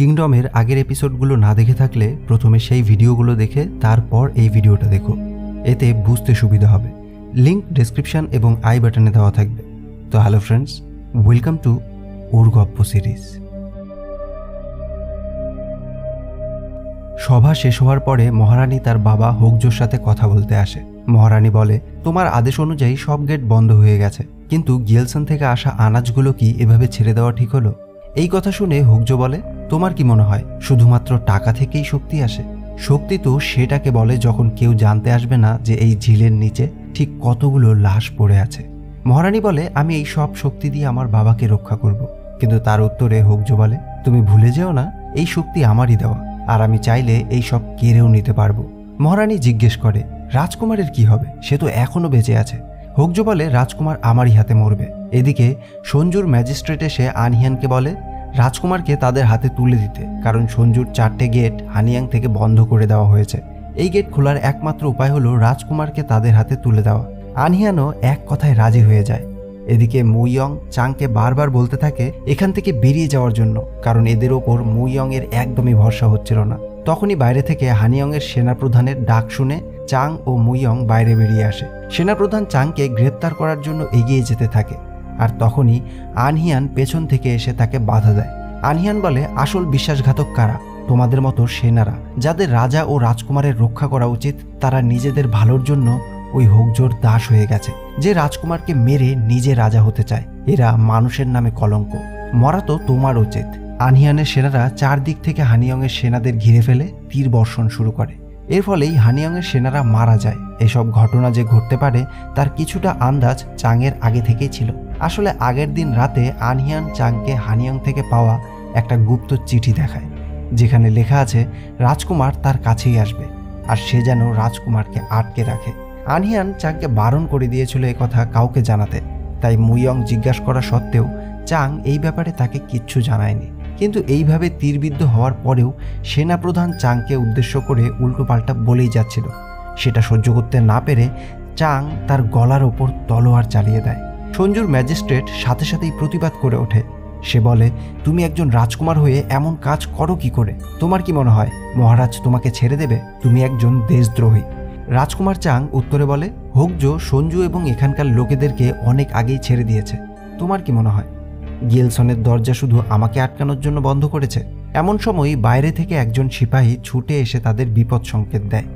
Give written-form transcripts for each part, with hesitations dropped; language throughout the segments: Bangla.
কিংডমের আগের এপিসোডগুলো না দেখে থাকলে প্রথমে সেই ভিডিওগুলো দেখে তারপর এই ভিডিওটা দেখো, এতে বুঝতে সুবিধা হবে। লিংক ডেসক্রিপশন এবং আই বাটনে দেওয়া থাকবে। তো হ্যালো ফ্রেন্ডস, ওয়েলকাম টু ওর গপ্প সিরিজ। সভা শেষ হওয়ার পরে মহারানী তার বাবা হোগজোর সাথে কথা বলতে আসে। মহারানী বলে, তোমার আদেশ অনুযায়ী সব গেট বন্ধ হয়ে গেছে, কিন্তু গিয়েলসন থেকে আসা আনাজগুলো কি এভাবে ছেড়ে দেওয়া ঠিক হলো? এই কথা শুনে হোগজো বলে, তোমার কি মনে হয় শুধুমাত্র টাকা থেকেই শক্তি আসে? শক্তি তো সেটাকে বলে যখন কেউ জানতে আসবে না যে এই ঝিলের নিচে ঠিক কতগুলো লাশ পড়ে আছে। মহারানী বলে, আমি এই সব শক্তি দিয়ে আমার বাবাকে রক্ষা করব। কিন্তু তার উত্তরে হোগজো বলে, তুমি ভুলে যেও না এই শক্তি আমারই দেওয়া, আর আমি চাইলে এই সব কেড়েও নিতে পারবো। মহারানী জিজ্ঞেস করে, রাজকুমারের কি হবে? সে তো এখনো বেঁচে আছে। হোগজো বলে, রাজকুমার আমারই হাতে মরবে। এদিকে সঞ্জুর ম্যাজিস্ট্রেট এসে আনহিয়ানকে বলে রাজকুমারকে তাদের হাতে তুলে দিতে, কারণ সঞ্জুর 4টে গেট হানিয়াং থেকে বন্ধ করে দেওয়া হয়েছে। এই গেট খোলার একমাত্র উপায় হলো রাজকুমারকে তাদের হাতে তুলে দেওয়া। আনহিয়ানও এক কথায় রাজি হয়ে যায়। এদিকে মুইয়ং চাংকে বারবার বলতে থাকে এখান থেকে বেরিয়ে যাওয়ার জন্য, কারণ এদের ওপর মুইয়ং এর একদমই ভরসা হচ্ছিল না। তখনই বাইরে থেকে হানিয়ং এর সেনাপ্রধানের ডাক শুনে চাং ও মুইয়ং বাইরে বেরিয়ে আসে। সেনাপ্রধান চাংকে গ্রেপ্তার করার জন্য এগিয়ে যেতে থাকে, আর তখনই আনহিয়ান পেছন থেকে এসে তাকে বাধা দেয়। আনহিয়ান বলে, আসল বিশ্বাসঘাতক কারা? তোমাদের মতো সেনারা, যাদের রাজা ও রাজকুমারের রক্ষা করা উচিত, তারা নিজেদের ভালোর জন্য ওই হোগজোর দাস হয়ে গেছে, যে রাজকুমারকে মেরে নিজে রাজা হতে চায়। এরা মানুষের নামে কলঙ্ক, মরা তো তোমার উচিত। আনহিয়ানের সেনারা চারদিক থেকে হানিয়ং এর সেনাদের ঘিরে ফেলে তীর বর্ষণ শুরু করে। এর ফলেই হানিয়ং এর সেনারা মারা যায়। এসব ঘটনা যে ঘটতে পারে তার কিছুটা আন্দাজ চাংয়ের আগে থেকেই ছিল। আসলে আগের দিন রাতে আনহিয়ান চাংকে হানিয়ং থেকে পাওয়া একটা গুপ্ত চিঠি দেখায়, যেখানে লেখা আছে রাজকুমার তার কাছেই আসবে, আর সে যেন রাজকুমারকে আটকে রাখে। আনহিয়ান চাংকে বারণ করে দিয়েছিল কথা কাউকে জানাতে, তাই মুইয়ং জিজ্ঞাসা করা সত্ত্বেও চাং এই ব্যাপারে তাকে কিচ্ছু জানায়নি। কিন্তু এইভাবে তীরবিদ্ধ হওয়ার পরেও সেনাপ্রধান চাংকে উদ্দেশ্য করে উল্টোপাল্টা বলেই যাচ্ছিল। সেটা সহ্য করতে না পেরে চাং তার গলার ওপর তলোয়ার চালিয়ে দেয়। সঞ্জুর ম্যাজিস্ট্রেট সাথে সাথেই প্রতিবাদ করে ওঠে। সে বলে, তুমি একজন রাজকুমার হয়ে এমন কাজ করো কি করে? তোমার কি মনে হয় মহারাজ তোমাকে ছেড়ে দেবে? তুমি একজন দেশদ্রোহী। রাজকুমার চাং উত্তরে বলে, হোগজো সঞ্জু এবং এখানকার লোকেদেরকে অনেক আগেই ছেড়ে দিয়েছে। তোমার কি মনে হয় গিয়েলসনের দরজা শুধু আমাকে আটকানোর জন্য বন্ধ করেছে? এমন সময় বাইরে থেকে একজন সিপাহী ছুটে এসে তাদের বিপদ সংকেত দেয়।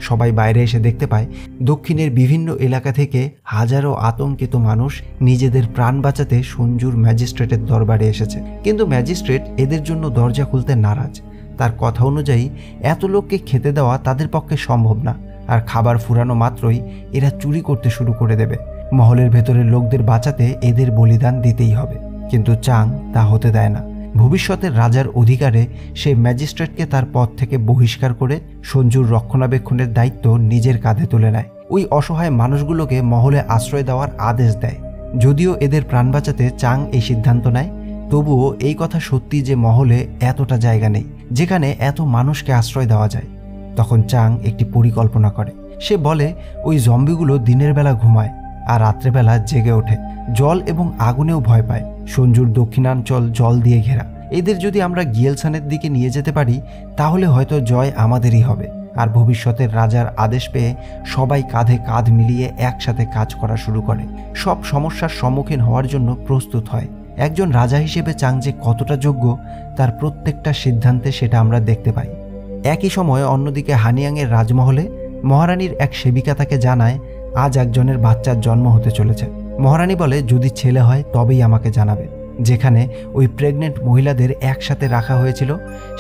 সবাই বাইরে এসে দেখতে পায় দক্ষিণের বিভিন্ন এলাকা থেকে হাজারো আতঙ্কিত মানুষ নিজেদের প্রাণ বাঁচাতে সঞ্জুর ম্যাজিস্ট্রেটের দরবারে এসেছে। কিন্তু ম্যাজিস্ট্রেট এদের জন্য দরজা খুলতে নারাজ। তার কথা অনুযায়ী এত লোককে খেতে দেওয়া তাদের পক্ষে সম্ভব না, আর খাবার ফুরানো মাত্রই এরা চুরি করতে শুরু করে দেবে। মহলের ভেতরের লোকদের বাঁচাতে এদের বলিদান দিতেই হবে। কিন্তু চাং তা হতে দেয় না। ভবিষ্যতের রাজার অধিকারে সে ম্যাজিস্ট্রেটকে তার পদ থেকে বহিষ্কার করে সঞ্জুর রক্ষণাবেক্ষণের দায়িত্ব নিজের কাঁধে তুলে নেয়। ওই অসহায় মানুষগুলোকে মহলে আশ্রয় দেওয়ার আদেশ দেয়। যদিও এদের প্রাণ বাঁচাতে চাং এই সিদ্ধান্ত নেয়, তবুও এই কথা সত্যি যে মহলে এতটা জায়গা নেই যেখানে এত মানুষকে আশ্রয় দেওয়া যায়। তখন চাং একটি পরিকল্পনা করে। সে বলে, ওই জম্বিগুলো দিনের বেলা ঘুমায় আর রাত্রেবেলা জেগে ওঠে। জল এবং আগুনেও ভয় পায়। সঞ্জুর দক্ষিণাঞ্চল জল দিয়ে ঘেরা। এদের যদি আমরা গিয়েলসানের দিকে নিয়ে যেতে পারি তাহলে হয়তো জয় আমাদেরই হবে। আর ভবিষ্যতের রাজার আদেশ পেয়ে সবাই কাঁধে কাঁধ মিলিয়ে একসাথে কাজ করা শুরু করে। সব সমস্যার সম্মুখীন হওয়ার জন্য প্রস্তুত হয়। একজন রাজা হিসেবে চাং যে কতটা যোগ্য তার প্রত্যেকটা সিদ্ধান্তে সেটা আমরা দেখতে পাই। একই সময় অন্যদিকে হানিয়াংয়ের রাজমহলে মহারানীর এক সেবিকা তাকে জানায় আজ একজনের বাচ্চার জন্ম হতে চলেছে। মহারানী বলে, যদি ছেলে হয় তবেই আমাকে জানাবে। যেখানে ওই প্রেগনেন্ট মহিলাদের একসাথে রাখা হয়েছিল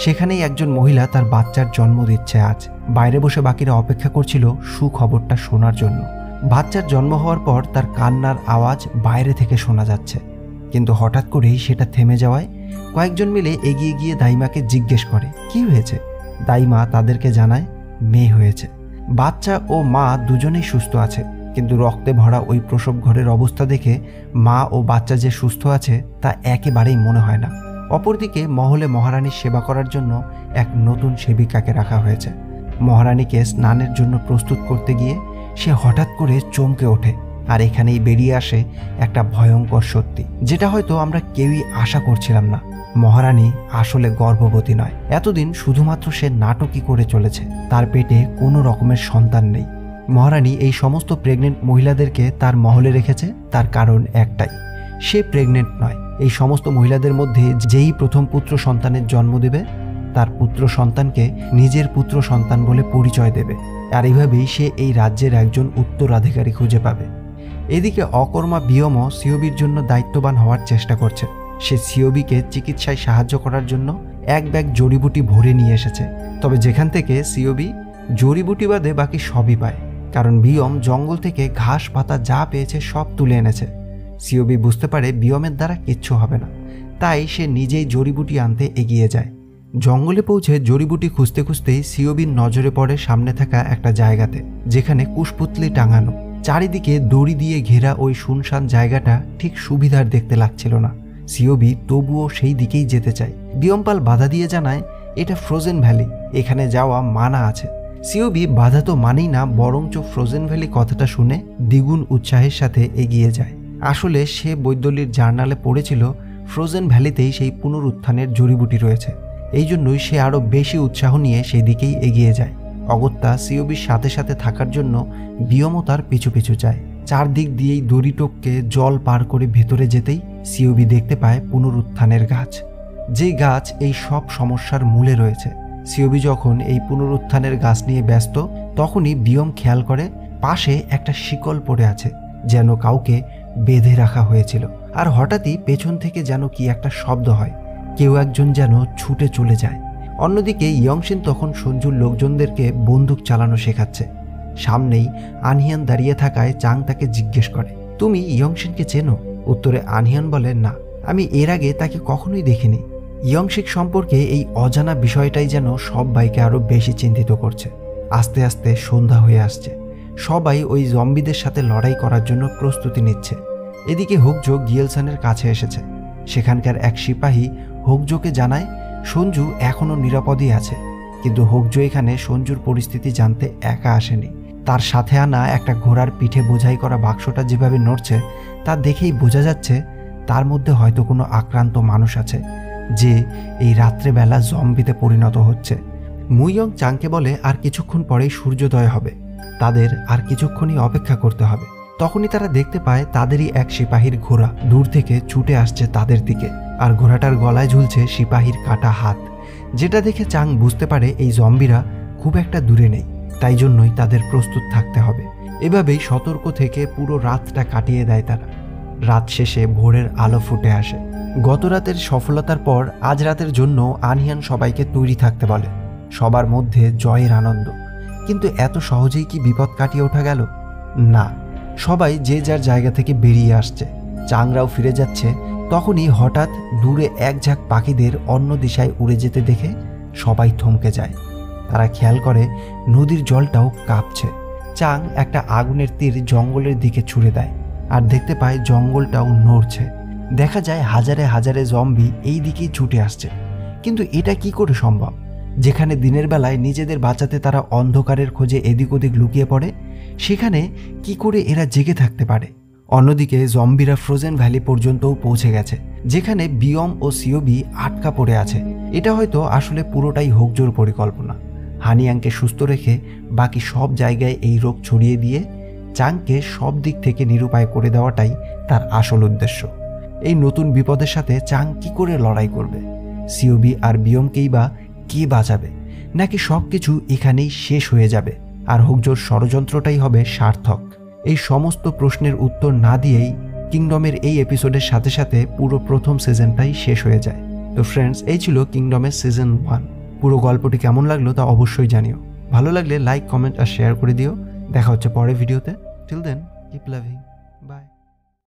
সেখানেই একজন মহিলা তার বাচ্চার জন্ম দিচ্ছে আজ। বাইরে বসে বাকিরা অপেক্ষা করছিল সুখবরটা শোনার জন্য। বাচ্চার জন্ম হওয়ার পর তার কান্নার আওয়াজ বাইরে থেকে শোনা যাচ্ছে, কিন্তু হঠাৎ করেই সেটা থেমে যাওয়ায় কয়েকজন মিলে এগিয়ে গিয়ে দাইমাকে জিজ্ঞেস করে কি হয়েছে। দাইমা তাদেরকে জানায় মেয়ে হয়েছে। বাচ্চা ও মা দুজনেই সুস্থ আছে, কিন্তু রক্তে ভরা ওই প্রসব ঘরের অবস্থা দেখে মা ও বাচ্চা যে সুস্থ আছে তা একেবারেই মনে হয় না। অপরদিকে মহলে মহারানীর সেবা করার জন্য এক নতুন সেবিকাকে রাখা হয়েছে। মহারানীকে স্নানের জন্য প্রস্তুত করতে গিয়ে সে হঠাৎ করে চমকে ওঠে, আর এখানেই বেরিয়ে আসে একটা ভয়ঙ্কর সত্যি, যেটা হয়তো আমরা কেউই আশা করছিলাম না। মহারানী আসলে গর্ভবতী নয়। এতদিন শুধুমাত্র সে নাটকই করে চলেছে, তার পেটে কোনো রকমের সন্তান নেই। মহারানী এই সমস্ত প্রেগনেন্ট মহিলাদেরকে তার মহলে রেখেছে, তার কারণ একটাই, সে প্রেগনেন্ট নয়। এই সমস্ত মহিলাদের মধ্যে যেই প্রথম পুত্র সন্তানের জন্ম দেবে, তার পুত্র সন্তানকে নিজের পুত্র সন্তান বলে পরিচয় দেবে, আর এইভাবেই সে এই রাজ্যের একজন উত্তরাধিকারী খুঁজে পাবে। এদিকে অকর্মা বিয়মও সিওবির জন্য দায়িত্ববান হওয়ার চেষ্টা করছে। সে সিওবিকে চিকিৎসায় সাহায্য করার জন্য এক ব্যাগ জড়িবুটি ভরে নিয়ে এসেছে। তবে যেখান থেকে সিওবি জড়িবুটি বাদে বাকি সবই পায়, কারণ বিয়ম জঙ্গল থেকে ঘাস পাতা যা পেয়েছে সব তুলে এনেছে। সিওবি বুঝতে পারে বিয়মের দ্বারা কিচ্ছু হবে না, তাই সে নিজেই জড়িবুটি আনতে এগিয়ে যায়। জঙ্গলে পৌঁছে জড়িবুটি খুঁজতে খুঁজতেই সিওবির নজরে পড়ে সামনে থাকা একটা জায়গাতে, যেখানে কুশপুতলি টাঙানো। চারিদিকে দড়ি দিয়ে ঘেরা ওই শুনশান জায়গাটা ঠিক সুবিধার দেখতে লাগছিল না। সিওবি তবুও সেই দিকেই যেতে চায়। বিয়মপাল বাধা দিয়ে জানায় এটা ফ্রোজেন ভ্যালি, এখানে যাওয়া মানা আছে। সিওবি বাধা তো মানেই না, বরঞ্চ ফ্রোজেন ভ্যালি কথাটা শুনে দ্বিগুণ উৎসাহের সাথে এগিয়ে যায়। আসলে সে বৈদ্যলির জার্নালে পড়েছিল ফ্রোজেন ভ্যালিতেই সেই পুনরুত্থানের জড়িবুটি রয়েছে। এই জন্যই সে আরও বেশি উৎসাহ নিয়ে সেই দিকেই এগিয়ে যায়। অগত্যা সিওবির সাথে সাথে থাকার জন্য বিয়মও তার পিছু পিছু যায়। চারদিক দিয়েই দড়ি টপকে জল পার করে ভেতরে যেতেই সিওবি দেখতে পায় পুনরুত্থানের গাছ, যে গাছ এই সব সমস্যার মূলে রয়েছে। সিওবি যখন এই পুনরুত্থানের গাছ নিয়ে ব্যস্ত, তখনই বিয়ম খেয়াল করে পাশে একটা শিকল পড়ে আছে, যেন কাউকে বেঁধে রাখা হয়েছিল। আর হঠাৎই পেছন থেকে যেন কি একটা শব্দ হয়, কেউ একজন যেন ছুটে চলে যায়। অন্যদিকে ইয়ংশিন তখন সঞ্জুর লোকজনদেরকে বন্দুক চালানো শেখাচ্ছে। সামনেই আনহিয়ান দাঁড়িয়ে থাকায় চাং তাকে জিজ্ঞেস করে, তুমি ইয়ংশিনকে চেনো? উত্তরে আনহিয়ান বলে, না, আমি এর আগে তাকে কখনোই দেখিনি। ইয়ংশিক সম্পর্কে এই অজানা বিষয়টাই যেন সবাইকে আরো বেশি চিন্তিত করছে। আস্তে আস্তে সন্ধ্যা হয়ে আসছে, সবাই ওই জম্বিদের সাথে লড়াই করার জন্য প্রস্তুতি নিচ্ছে। এদিকে হোকজো গিয়েলসানের কাছে এসেছে। সেখানকার এক সিপাহী হোকজোকে জানায় সঞ্জু এখনও নিরাপদই আছে, কিন্তু হোকজো এখানে সঞ্জুর পরিস্থিতি জানতে একা আসেনি। তার সাথে আনা একটা ঘোড়ার পিঠে বোঝাই করা বাক্সটা যেভাবে নড়ছে, তা দেখেই বোঝা যাচ্ছে তার মধ্যে হয়তো কোনো আক্রান্ত মানুষ আছে, যে এই রাত্রেবেলা জম্বিতে পরিণত হচ্ছে। মুইয়ং চাংকে বলে আর কিছুক্ষণ পরেই সূর্যোদয় হবে, তাদের আর কিছুক্ষণই অপেক্ষা করতে হবে। তখনই তারা দেখতে পায় তাদেরই এক সিপাহীর ঘোড়া দূর থেকে ছুটে আসছে তাদের দিকে, আর ঘোড়াটার গলায় ঝুলছে সিপাহীর কাটা হাত, যেটা দেখে চাং বুঝতে পারে এই জম্বিরা খুব একটা দূরে নেই, তাই জন্যই তাদের প্রস্তুত থাকতে হবে। এভাবেই সতর্ক থেকে পুরো রাতটা কাটিয়ে দেয় তারা। রাত শেষে ভোরের আলো ফুটে আসে। গত রাতের সফলতার পর আজ রাতের জন্য আনহিয়ান সবাইকে তৈরি থাকতে বলে। সবার মধ্যে জয়ের আনন্দ, কিন্তু এত সহজেই কি বিপদ কাটিয়ে ওঠা গেল? না, সবাই যে যার জায়গা থেকে বেরিয়ে আসছে। চাংরাও ফিরে যাচ্ছে। তখনই হঠাৎ দূরে এক ঝাঁক পাখিদের অন্য দিশায় উড়ে যেতে দেখে সবাই থমকে যায়। তারা খেয়াল করে নদীর জলটাও কাঁপছে। চাং একটা আগুনের তীর জঙ্গলের দিকে ছুড়ে দেয়, আর দেখতে পায় জঙ্গলটাও নড়ছে। দেখা যায় হাজারে হাজারে জম্বি এই দিকেই ছুটে আসছে। কিন্তু এটা কি করে সম্ভব? যেখানে দিনের বেলায় নিজেদের বাঁচাতে তারা অন্ধকারের খোঁজে এদিক ওদিক লুকিয়ে পড়ে, সেখানে কি করে এরা জেগে থাকতে পারে? অন্যদিকে জম্বিরা ফ্রোজেন ভ্যালি পর্যন্তও পৌঁছে গেছে, যেখানে বিয়ম ও সিওবি আটকা পড়ে আছে। এটা হয়তো আসলে পুরোটাই হোকজোর পরিকল্পনা। হানিয়াংকে সুস্থ রেখে বাকি সব জায়গায় এই রোগ ছড়িয়ে দিয়ে চাংকে সব দিক থেকে নিরুপায় করে দেওয়াটাই তার আসল উদ্দেশ্য। এই নতুন বিপদের সাথে চাং কি করে লড়াই করবে? সিওবি আর বিয়মকেই বা কে বাঁচাবে? নাকি সবকিছু এখানেই শেষ হয়ে যাবে আর হোকজোর ষড়যন্ত্রটাই হবে সার্থক? এই সমস্ত প্রশ্নের উত্তর না দিয়েই কিংডমের এই এপিসোডের সাথে সাথে পুরো প্রথম সিজনটাই শেষ হয়ে যায়। তো ফ্রেন্ডস, এই ছিল কিংডমের সিজন 1। পুরো গল্পটি কেমন লাগলো তা অবশ্যই জানিও। ভালো লাগলে লাইক, কমেন্ট আর শেয়ার করে দিও। দেখা হচ্ছে পরের ভিডিওতে। Till then, keep loving, by.